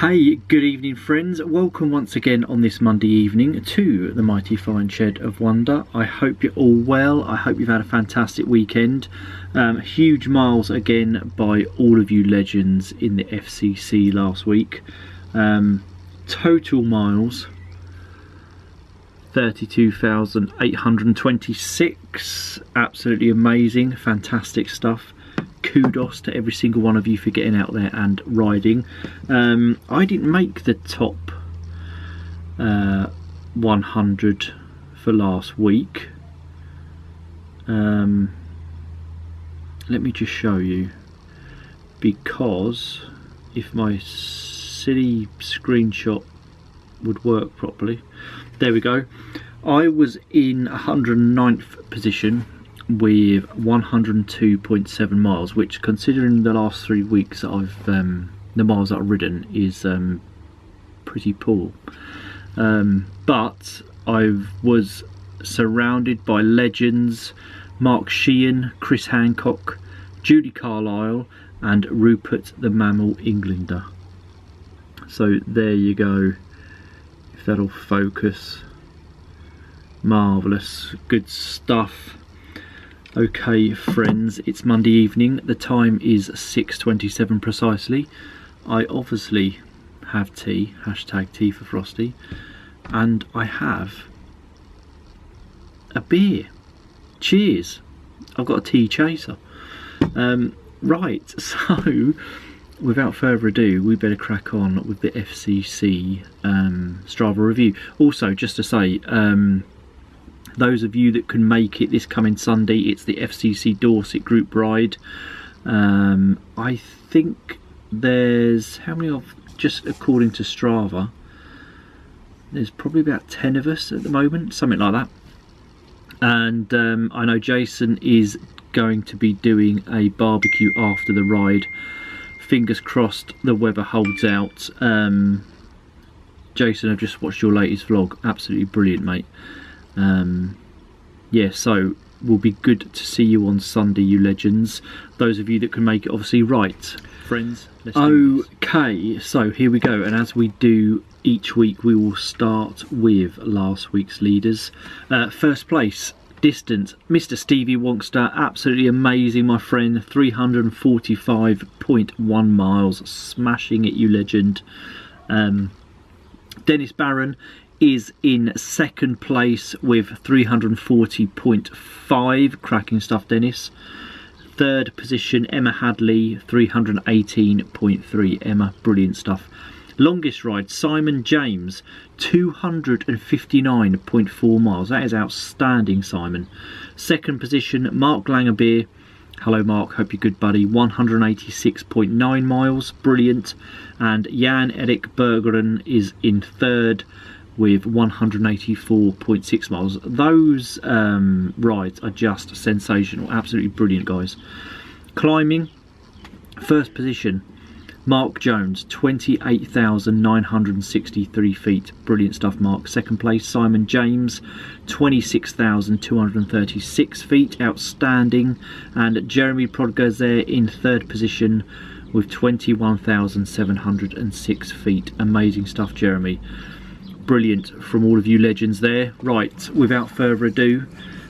Hey, good evening friends. Welcome once again on this Monday evening to the Mighty Fine Shed of Wonder. I hope you're all well. I hope you've had a fantastic weekend. Huge miles again by all of you legends in the FCC last week. Total miles 32,826. Absolutely amazing, fantastic stuff. Kudos to every single one of you for getting out there and riding. I didn't make the top 100 for last week. Let me just show you, because if my silly screenshot would work properly, there we go. I was in 109th position with 102.7 miles, which, considering the last 3 weeks that I've the miles that I've ridden, is pretty poor. But I was surrounded by legends: Mark Sheehan, Chris Hancock, Judy Carlisle and Rupert the Mammal Englander. So there you go, if that'll focus. Marvellous, good stuff. Okay friends, it's Monday evening, the time is 6:27 precisely. I obviously have tea, hashtag tea for Frosty, and I have a beer. Cheers, I've got a tea chaser. Right, so without further ado, we better crack on with the FCC Strava review. Also, just to say, those of you that can make it this coming Sunday, it's the FCC Dorset group ride. I think there's, how many of, just according to Strava, there's probably about 10 of us at the moment, something like that. And I know Jason is going to be doing a barbecue after the ride. Fingers crossed the weather holds out. Jason, I've just watched your latest vlog, absolutely brilliant, mate. Yeah, so will be good to see you on Sunday, you legends. Those of you that can make it, obviously. Right, friends, let's do this. Okay, so here we go, and as we do each week, we will start with last week's leaders. First place, distance, Mr. Stevie Wonkster, absolutely amazing, my friend. 345.1 miles, smashing it, you legend. Dennis Barron is in second place with 340.5, cracking stuff, Dennis. Third position, Emma Hadley, 318.3. Emma, brilliant stuff. Longest ride, Simon James, 259.4 miles. That is outstanding, Simon. Second position, Mark Langerbeer. Hello Mark, hope you're good, buddy. 186.9 miles, brilliant. And Jan Erik Berggren is in third with 184.6 miles. Those rides are just sensational, absolutely brilliant, guys. Climbing, first position, Mark Jones, 28,963 feet. Brilliant stuff, Mark. Second place, Simon James, 26,236 feet. Outstanding. And Jeremy Prodger's there in third position with 21,706 feet. Amazing stuff, Jeremy. Brilliant from all of you legends there. Right, without further ado,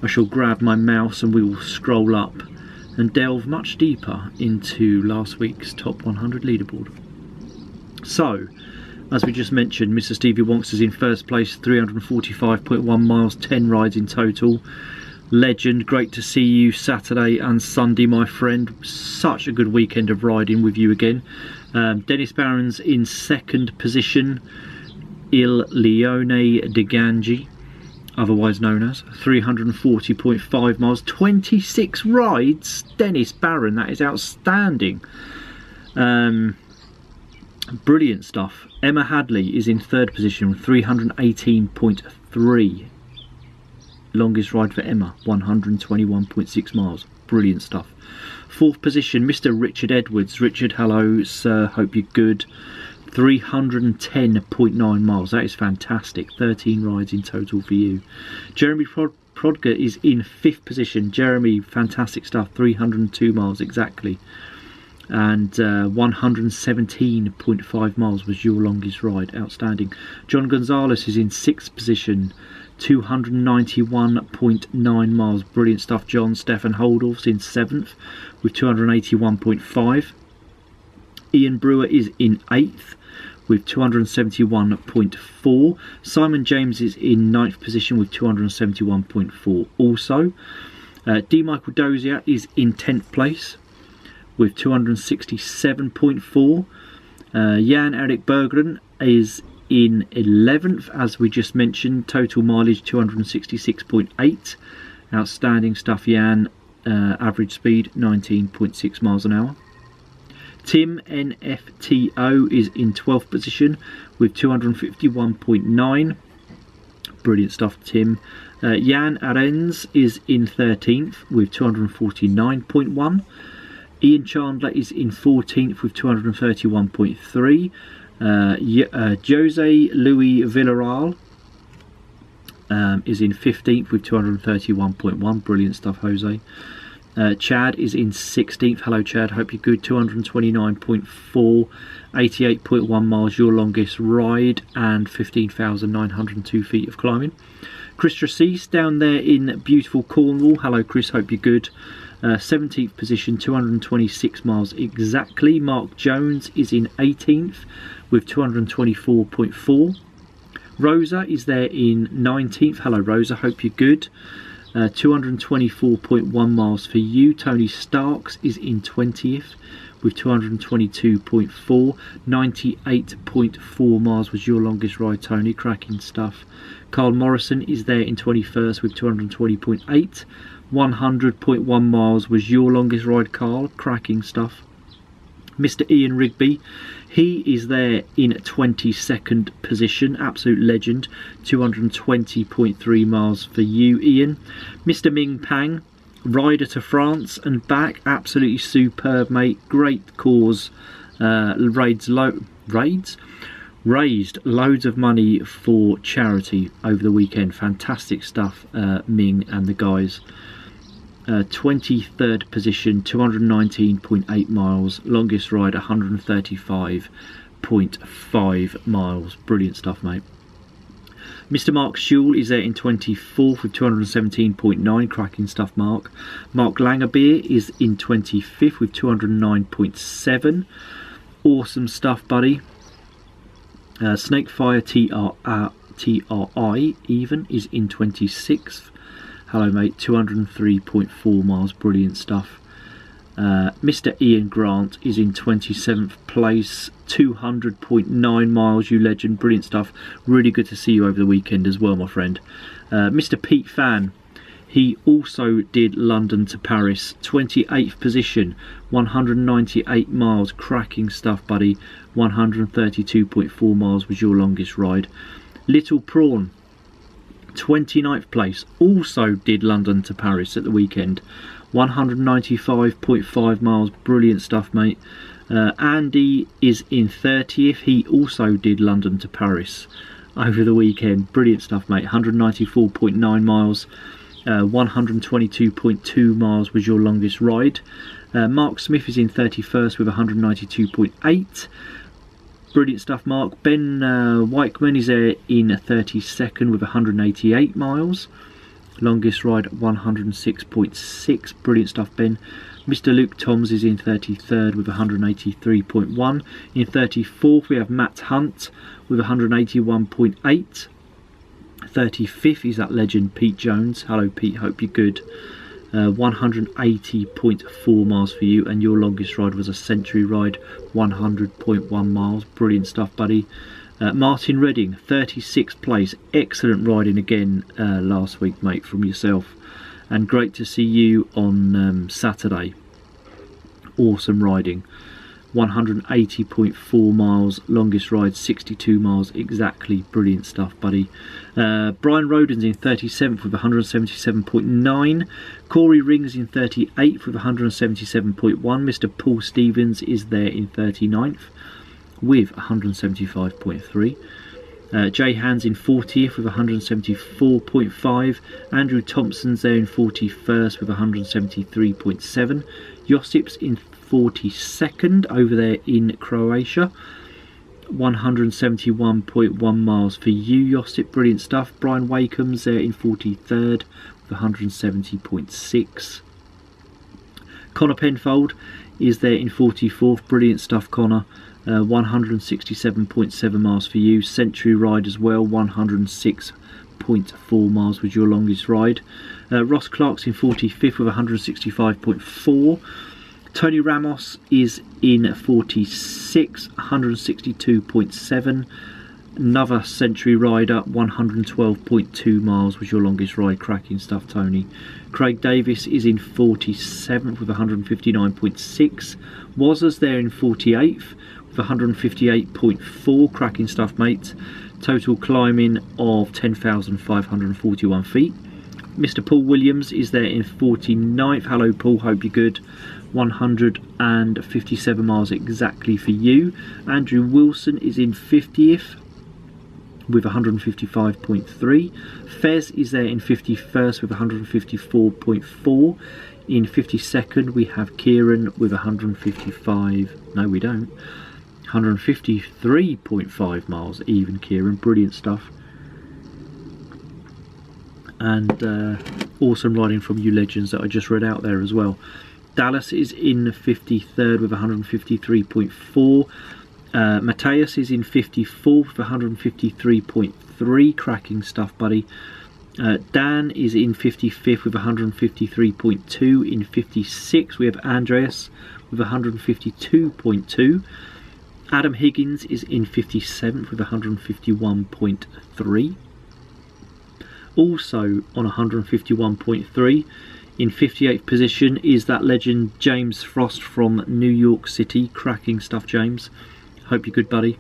I shall grab my mouse and we will scroll up and delve much deeper into last week's top 100 leaderboard. So, as we just mentioned, Mr. Stevie Wonkster's in first place, 345.1 miles, 10 rides in total. Legend, great to see you Saturday and Sunday, my friend. Such a good weekend of riding with you again. Dennis Barron's in second position. Il Leone de Gangi, otherwise known as, 340.5 miles, 26 rides. Dennis Barron, that is outstanding. Brilliant stuff. Emma Hadley is in third position with 318.3. Longest ride for Emma, 121.6 miles. Brilliant stuff. Fourth position, Mr. Richard Edwards. Richard, hello sir, hope you're good. 310.9 miles, that is fantastic. 13 rides in total for you. Jeremy Prodger is in fifth position. Jeremy, fantastic stuff, 302 miles exactly. and 117.5 miles was your longest ride. Outstanding. John Gonzalez is in 6th position, 291.9 miles. Brilliant stuff, John. Stefan Holdorf's in 7th with 281.5. Ian Brewer is in 8th with 271.4. Simon James is in 9th position with 271.4 also. D. Michael Dozier is in 10th place with 267.4. Jan Erik Berggren is in 11th, as we just mentioned. Total mileage 266.8. Outstanding stuff, Jan. Average speed 19.6 miles an hour. Tim NFTO is in 12th position with 251.9. Brilliant stuff, Tim. Jan Arens is in 13th with 249.1. Ian Chandler is in 14th with 231.3. Jose Luis Villarreal is in 15th with 231.1. Brilliant stuff, Jose. Chad is in 16th. Hello, Chad. Hope you're good. 229.4, 88.1 miles, your longest ride, and 15,902 feet of climbing. Chris Tracis down there in beautiful Cornwall. Hello, Chris. Hope you're good. 17th position, 226 miles exactly. Mark Jones is in 18th with 224.4. Rosa is there in 19th. Hello, Rosa. Hope you're good. 224.1 miles for you. Tony Starks is in 20th with 222.4. 98.4 miles was your longest ride, Tony. Cracking stuff. Carl Morrison is there in 21st with 220.8. 100.1 miles was your longest ride, Carl. Cracking stuff. Mr. Ian Rigby, he is there in 22nd position. Absolute legend. 220.3 miles for you, Ian. Mr. Ming Pang, rider to France and back. Absolutely superb, mate. Great cause. Raised loads of money for charity over the weekend. Fantastic stuff, Ming and the guys. 23rd position, 219.8 miles. Longest ride, 135.5 miles. Brilliant stuff, mate. Mr. Mark Schul is there in 24th with 217.9. Cracking stuff, Mark. Mark Langerbeer is in 25th with 209.7. Awesome stuff, buddy. Snakefire TRI even is in 26th. Hello, mate. 203.4 miles. Brilliant stuff. Mr. Ian Grant is in 27th place. 200.9 miles, you legend. Brilliant stuff. Really good to see you over the weekend as well, my friend. Mr. Pete Fan, he also did London to Paris. 28th position. 198 miles. Cracking stuff, buddy. 132.4 miles was your longest ride. Little Prawn, 29th place, also did London to Paris at the weekend. 195.5 miles. Brilliant stuff, mate. Andy is in 30th. He also did London to Paris over the weekend. Brilliant stuff, mate. 194.9 miles. 122.2 miles was your longest ride. Mark Smith is in 31st with 192.8. Brilliant stuff, Mark. Ben Weichman is there in 32nd with 188 miles. Longest ride, 106.6. Brilliant stuff, Ben. Mr. Luke Toms is in 33rd with 183.1. In 34th, we have Matt Hunt with 181.8. 35th is that legend, Pete Jones. Hello, Pete. Hope you're good. 180.4 miles for you, and your longest ride was a century ride, 100.1 miles. Brilliant stuff, buddy. Martin Redding, 36th place. Excellent riding again last week, mate, from yourself, and great to see you on Saturday. Awesome riding. 180.4 miles, longest ride 62 miles exactly. Brilliant stuff, buddy. Brian Roden's in 37th with 177.9. Corey Rings in 38th with 177.1. Mr. Paul Stevens is there in 39th with 175.3. Jay Hands in 40th with 174.5. Andrew Thompson's there in 41st with 173.7. Josips in 42nd over there in Croatia. 171.1 miles for you, Josip, brilliant stuff. Brian Wakeham's there in 43rd with 170.6. Connor Penfold is there in 44th, brilliant stuff, Connor. 167.7 miles for you. Century ride as well, 106.4 miles was your longest ride. Ross Clark's in 45th with 165.4. Tony Ramos is in 46, 162.7. Another Century rider, 112.2 miles was your longest ride. Cracking stuff, Tony. Craig Davis is in 47th with 159.6. Wazza's there in 48th with 158.4. Cracking stuff, mate. Total climbing of 10,541 feet. Mr. Paul Williams is there in 49th. Hello, Paul. Hope you're good. 157 miles exactly for you. Andrew Wilson is in 50th with 155.3. Fez is there in 51st with 154.4. In 52nd we have Kieran with 155. No, we don't. 153.5 miles even, Kieran. Brilliant stuff. And awesome riding from you legends that I just read out there as well. Dallas is in 53rd with 153.4. Mateus is in 54th with 153.3. Cracking stuff, buddy. Dan is in 55th with 153.2. In 56 we have Andreas with 152.2. Adam Higgins is in 57th with 151.3. Also on 151.3 in 58th position is that legend James Frost from New York City. Cracking stuff, James. Hope you're good, buddy.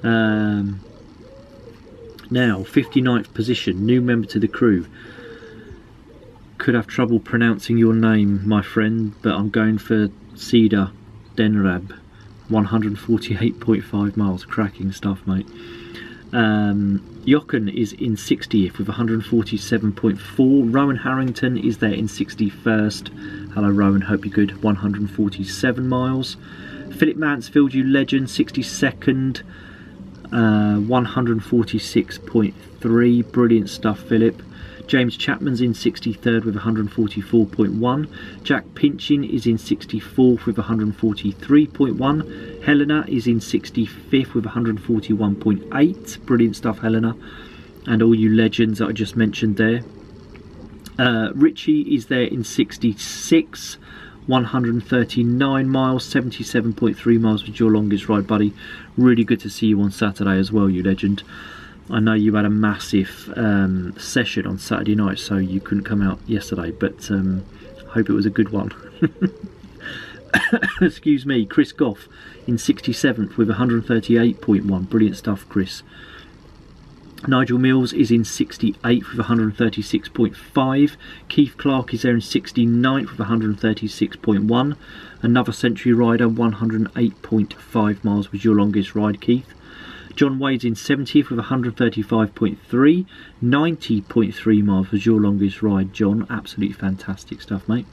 Now 59th position, new member to the crew. Could have trouble pronouncing your name, my friend, but I'm going for Cedar Denrab. 148.5 miles. Cracking stuff, mate. Jochen is in 60th with 147.4. Rowan Harrington is there in 61st. Hello, Rowan. Hope you're good. 147 miles. Philip Mansfield, you legend, 62nd. 146.3. Brilliant stuff, Philip. James Chapman's in 63rd with 144.1. Jack Pinchin is in 64th with 143.1. Helena is in 65th with 141.8. Brilliant stuff, Helena. And all you legends that I just mentioned there. Richie is there in 66, 139 miles, 77.3 miles was your longest ride, buddy. Really good to see you on Saturday as well, you legend. I know you had a massive session on Saturday night, so you couldn't come out yesterday, but I hope it was a good one. Excuse me. Chris Goff in 67th with 138.1. Brilliant stuff, Chris. Nigel Mills is in 68th with 136.5. Keith Clark is there in 69th with 136.1. Another Century rider, 108.5 miles was your longest ride, Keith. John Wade's in 70th with 135.3. 90.3 miles was your longest ride, John. Absolutely fantastic stuff, mate.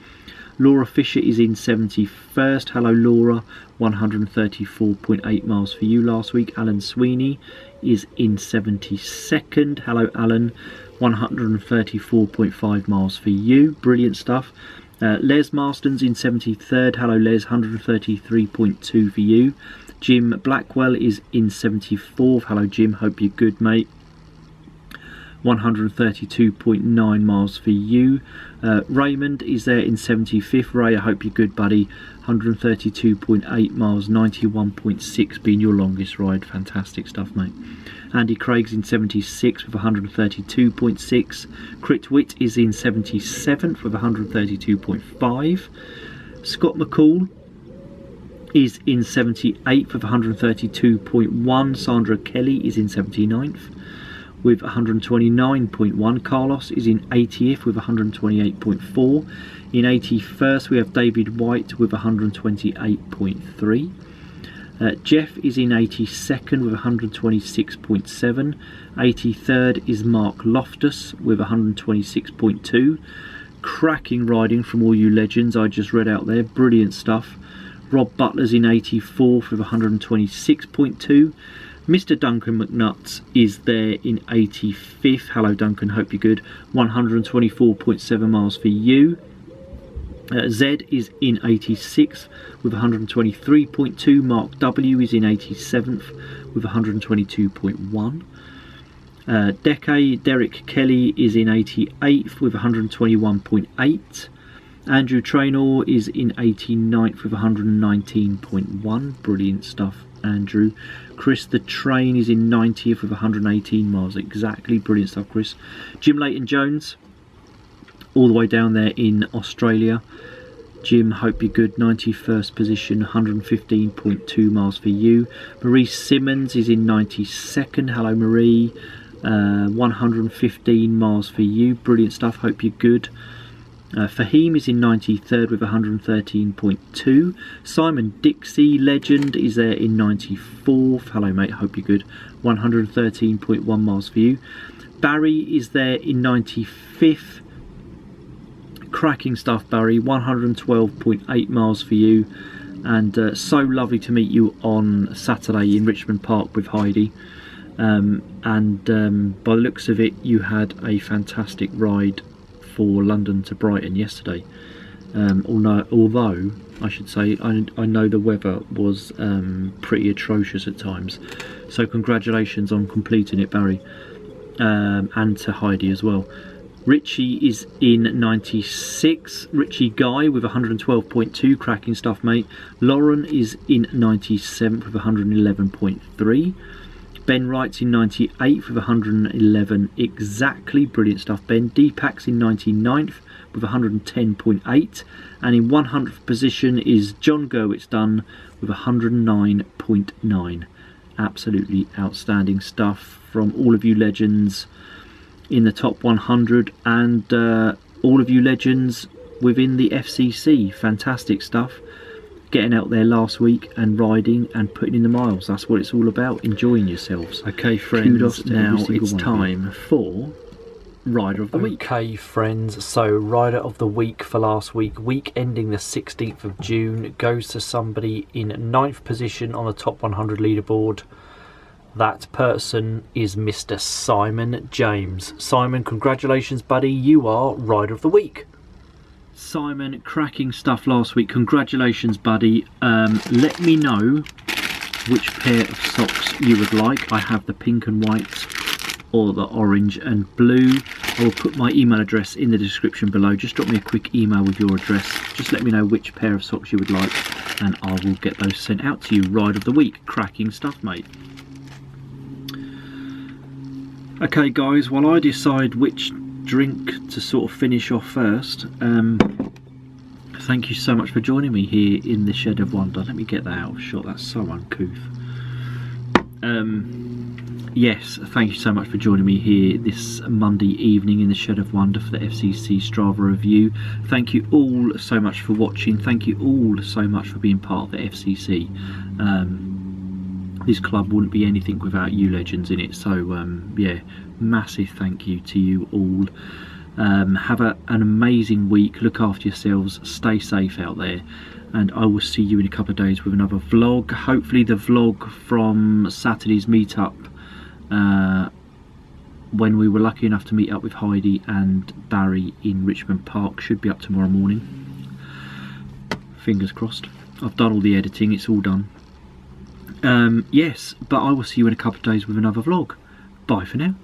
Laura Fisher is in 71st. Hello, Laura. 134.8 miles for you last week. Alan Sweeney is in 72nd. Hello, Alan. 134.5 miles for you. Brilliant stuff. Les Marston's in 73rd. Hello, Les. 133.2 for you. Jim Blackwell is in 74th. Hello, Jim. Hope you're good, mate. 132.9 miles for you. Raymond is there in 75th. Ray, I hope you're good, buddy. 132.8 miles, 91.6 being your longest ride. Fantastic stuff, mate. Andy Craig's in 76th with 132.6. Crit Witt is in 77th with 132.5. Scott McCall is in 78th with 132.1. Sandra Kelly is in 79th with 129.1. Carlos is in 80th with 128.4. In 81st we have David White with 128.3. Jeff is in 82nd with 126.7. 83rd is Mark Loftus with 126.2. Cracking riding from all you legends I just read out there. Brilliant stuff. Rob Butler's in 84th with 126.2. Mr. Duncan McNutt is there in 85th. Hello Duncan, hope you're good. 124.7 miles for you. Z is in 86th with 123.2. Mark W is in 87th with 122.1. Derek Kelly is in 88th with 121.8. Andrew Traynor is in 89th with 119.1. Brilliant stuff, Andrew. Chris the Train is in 90th with 118 miles exactly. Brilliant stuff, Chris. Jim Leighton Jones, all the way down there in Australia. Jim, hope you're good. 91st position, 115.2 miles for you. Marie Simmons is in 92nd. Hello, Marie. 115 miles for you. Brilliant stuff. Hope you're good. Fahim is in 93rd with 113.2. Simon Dixie Legend is there in 94th. Hello mate, hope you're good. 113.1 miles for you. Barry is there in 95th. Cracking stuff, Barry. 112.8 miles for you. And so lovely to meet you on Saturday in Richmond Park with Heidi. By the looks of it, you had a fantastic ride for London to Brighton yesterday. Although I should say I know the weather was pretty atrocious at times, so congratulations on completing it, Barry, and to Heidi as well. Richie is in 96. Richie Guy with 112.2. Cracking stuff, mate. Lauren is in 97th with 111.3. Ben Wright's in 98th with 111 exactly. Brilliant stuff, Ben. Deepak's in 99th with 110.8. And in 100th position is John Gerwitz Dunn with 109.9. Absolutely outstanding stuff from all of you legends in the top 100 and all of you legends within the FCC. Fantastic stuff. Getting out there last week and riding and putting in the miles. That's what it's all about, enjoying yourselves. Okay friends, kudos now it's time for Rider of the Week. Okay friends, so Rider of the Week for last week, week ending the 16th of June, goes to somebody in 9th position on the top 100 leaderboard. That person is Mr. Simon James. Simon, congratulations buddy, you are Rider of the Week. Simon, cracking stuff last week. Congratulations, buddy. Let me know which pair of socks you would like. I have the pink and white or the orange and blue. I will put my email address in the description below. Just drop me a quick email with your address. Just let me know which pair of socks you would like and I will get those sent out to you. Ride of the Week. Cracking stuff, mate. Okay, guys, while I decide which drink to sort of finish off first, thank you so much for joining me here in the Shed of Wonder. Let me get that out of shot, that's so uncouth. Yes, thank you so much for joining me here this Monday evening in the Shed of Wonder for the FCC Strava review. Thank you all so much for watching. Thank you all so much for being part of the FCC. This club wouldn't be anything without you legends in it, so yeah, massive thank you to you all. Have an amazing week, look after yourselves, stay safe out there, and I will see you in a couple of days with another vlog. Hopefully the vlog from Saturday's meetup, when we were lucky enough to meet up with Heidi and Barry in Richmond Park, should be up tomorrow morning. Fingers crossed. I've done all the editing, it's all done. Yes, but I will see you in a couple of days with another vlog. Bye for now.